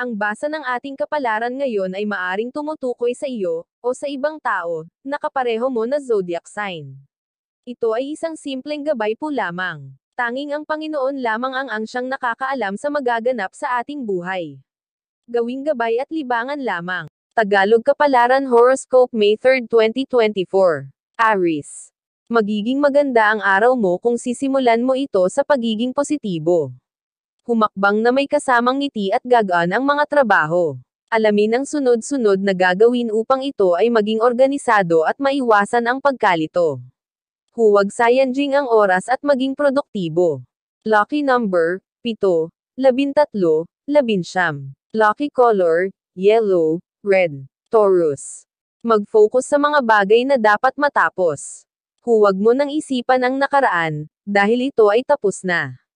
Ang basa ng ating kapalaran ngayon ay maaring tumutukoy sa iyo, o sa ibang tao, na kapareho mo na zodiac sign. Ito ay isang simpleng gabay po lamang. Tanging ang Panginoon lamang ang siyang nakakaalam sa magaganap sa ating buhay. Gawing gabay at libangan lamang. Tagalog Kapalaran Horoscope May 3, 2024. Aries. Magiging maganda ang araw mo kung sisimulan mo ito sa pagiging positibo. Humakbang na may kasamang ngiti at gagaan ang mga trabaho. Alamin ang sunod-sunod na gagawin upang ito ay maging organisado at maiwasan ang pagkalito. Huwag sayangin ang oras at maging produktibo. Lucky number, 7, 13, 19. Lucky color, yellow, red. Taurus. Mag-focus sa mga bagay na dapat matapos. Huwag mo nang isipan ang nakaraan, dahil ito ay tapos na.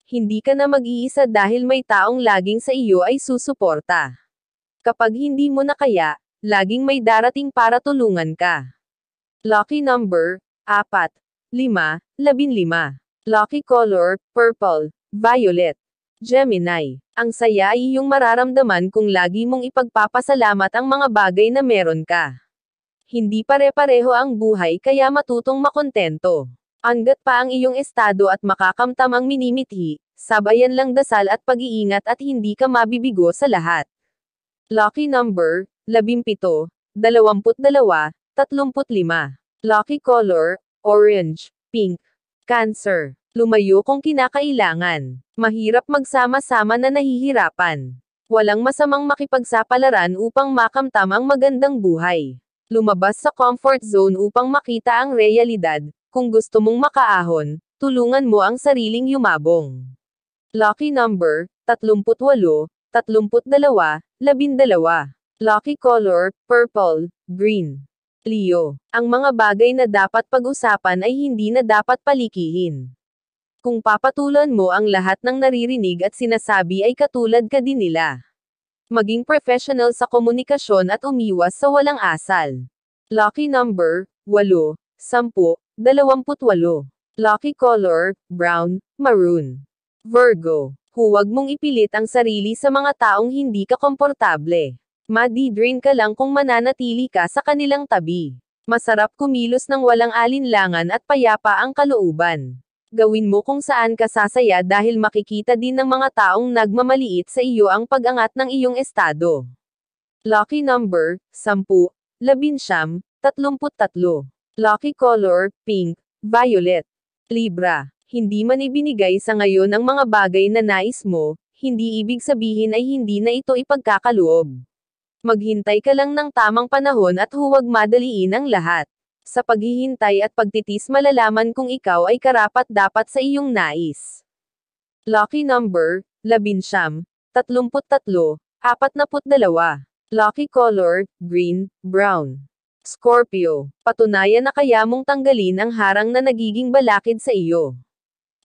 Hindi ka na mag-iisa dahil may taong laging sa iyo ay susuporta. Kapag hindi mo na kaya, laging may darating para tulungan ka. Lucky number, 4, 5, 15. Lucky color, purple, violet. Gemini. Ang saya ay iyong mararamdaman kung lagi mong ipagpapasalamat ang mga bagay na meron ka. Hindi pare-pareho ang buhay kaya matutong makontento. Hanggat pa ang iyong estado at makakamtam ang minimithi, sabayan lang dasal at pag-iingat at hindi ka mabibigo sa lahat. Lucky number, 17, 22, 35. Lucky color, orange, pink. Cancer. Lumayo kung kinakailangan. Mahirap magsama-sama na nahihirapan. Walang masamang makipagsapalaran upang makamtam ang magandang buhay. Lumabas sa comfort zone upang makita ang realidad. Kung gusto mong makaahon, tulungan mo ang sariling yumabong. Lucky number, 38, 32, 12. Lucky color, purple, green. Leo. Ang mga bagay na dapat pag-usapan ay hindi na dapat palikihin. Kung papatulan mo ang lahat ng naririnig at sinasabi ay katulad ka din nila. Maging professional sa komunikasyon at umiwas sa walang asal. Lucky number, 8, 10, 28. Lucky color, brown, maroon. Virgo. Huwag mong ipilit ang sarili sa mga taong hindi ka komportable. Madi-drain ka lang kung mananatili ka sa kanilang tabi. Masarap kumilos ng walang alinlangan at payapa ang kalooban. Gawin mo kung saan ka sasaya dahil makikita din ng mga taong nagmamaliit sa iyo ang pag-angat ng iyong estado. Lucky number, 10, 11, 33. Lucky color, pink, violet. Libra. Hindi man ibinigay sa ngayon ang mga bagay na nais mo, hindi ibig sabihin ay hindi na ito ipagkakaloob. Maghintay ka lang ng tamang panahon at huwag madaliin ang lahat. Sa paghihintay at pagtitis malalaman kung ikaw ay karapat-dapat sa iyong nais. Lucky number, 11, 33, 42. Lucky color, green, brown. Scorpio. Patunayan na kaya mong tanggalin ang harang na nagiging balakid sa iyo.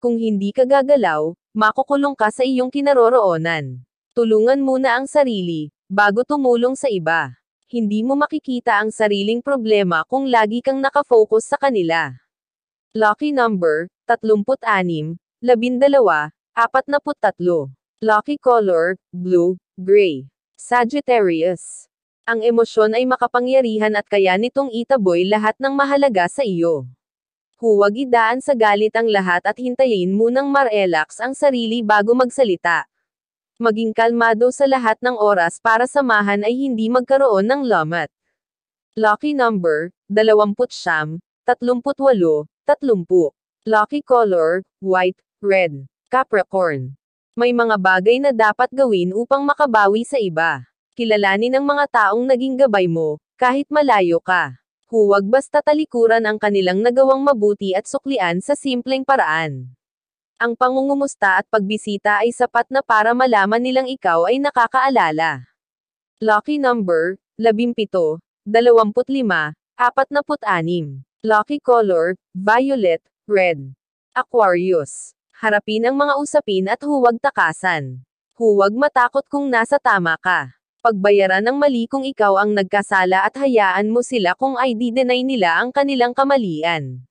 Kung hindi ka gagalaw, makukulong ka sa iyong kinaroroonan. Tulungan muna ang sarili, bago tumulong sa iba. Hindi mo makikita ang sariling problema kung lagi kang nakafocus sa kanila. Lucky number, 36, 12, 43. Lucky color, blue, gray. Sagittarius. Ang emosyon ay makapangyarihan at kaya nitong itaboy lahat ng mahalaga sa iyo. Huwag idaan sa galit ang lahat at hintayin munang ma-relax ang sarili bago magsalita. Maging kalmado sa lahat ng oras para samahan ay hindi magkaroon ng lamat. Lucky number, 20, 38, 30. Lucky color, white, red. Capricorn. May mga bagay na dapat gawin upang makabawi sa iba. Kilalanin ang mga taong naging gabay mo, kahit malayo ka. Huwag basta talikuran ang kanilang nagawang mabuti at suklian sa simpleng paraan. Ang pangungumusta at pagbisita ay sapat na para malaman nilang ikaw ay nakakaalala. Lucky number, 17, 25, 46. Lucky color, violet, red. Aquarius. Harapin ang mga usapin at huwag takasan. Huwag matakot kung nasa tama ka. Pagbayaran ng mali kung ikaw ang nagkasala at hayaan mo sila kung ay di-deny nila ang kanilang kamalian.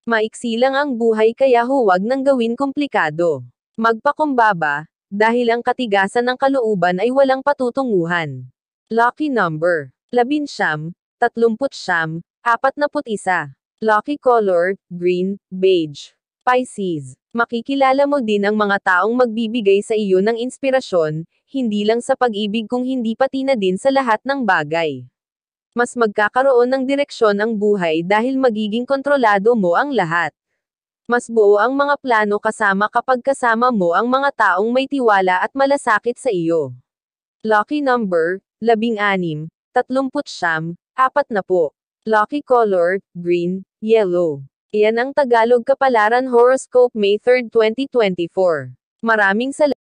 Maiksi lang ang buhay kaya huwag nang gawin komplikado. Magpakumbaba, dahil ang katigasan ng kalooban ay walang patutunguhan. Lucky number 19, 39, 41. Lucky color, green, beige. Pisces. Makikilala mo din ang mga taong magbibigay sa iyo ng inspirasyon, hindi lang sa pag-ibig kung hindi pati na din sa lahat ng bagay. Mas magkakaroon ng direksyon ang buhay dahil magiging kontrolado mo ang lahat. Mas buo ang mga plano kasama kapag kasama mo ang mga taong may tiwala at malasakit sa iyo. Lucky number, 16, 39, 40. Lucky color, green, yellow. Iyan ang Tagalog Kapalaran Horoscope May 3, 2024. Maraming salamat.